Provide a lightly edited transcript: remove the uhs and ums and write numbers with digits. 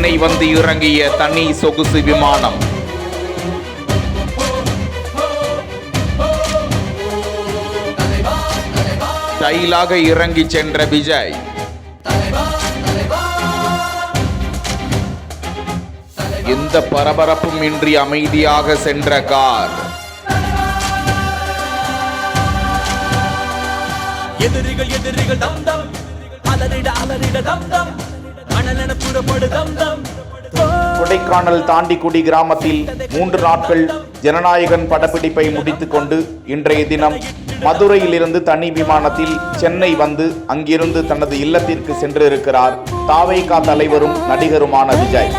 சென்னை வந்து இறங்கிய தனி சொகுசு விமானம். ஸ்டைலாக இறங்கி சென்ற விஜய். எந்த பரபரப்பும் இன்றி அமைதியாக சென்ற கார். எதிரிகள் எதிரிகள் தம் தம் அலறிட அலறிட தம் தம் அனலென புறப்படு தம் தம். கொடைக்கானல் தாண்டிக்குடி கிராமத்தில் 3 நாட்கள் ஜனநாயகன் படப்பிடிப்பை முடித்துக் கொண்டு இன்றைய தினம் மதுரையிலிருந்து தனி விமானத்தில் சென்னை வந்து அங்கிருந்து தனது இல்லத்திற்கு சென்றிருக்கிறார் தாவேகா தலைவரும் நடிகருமான விஜய்.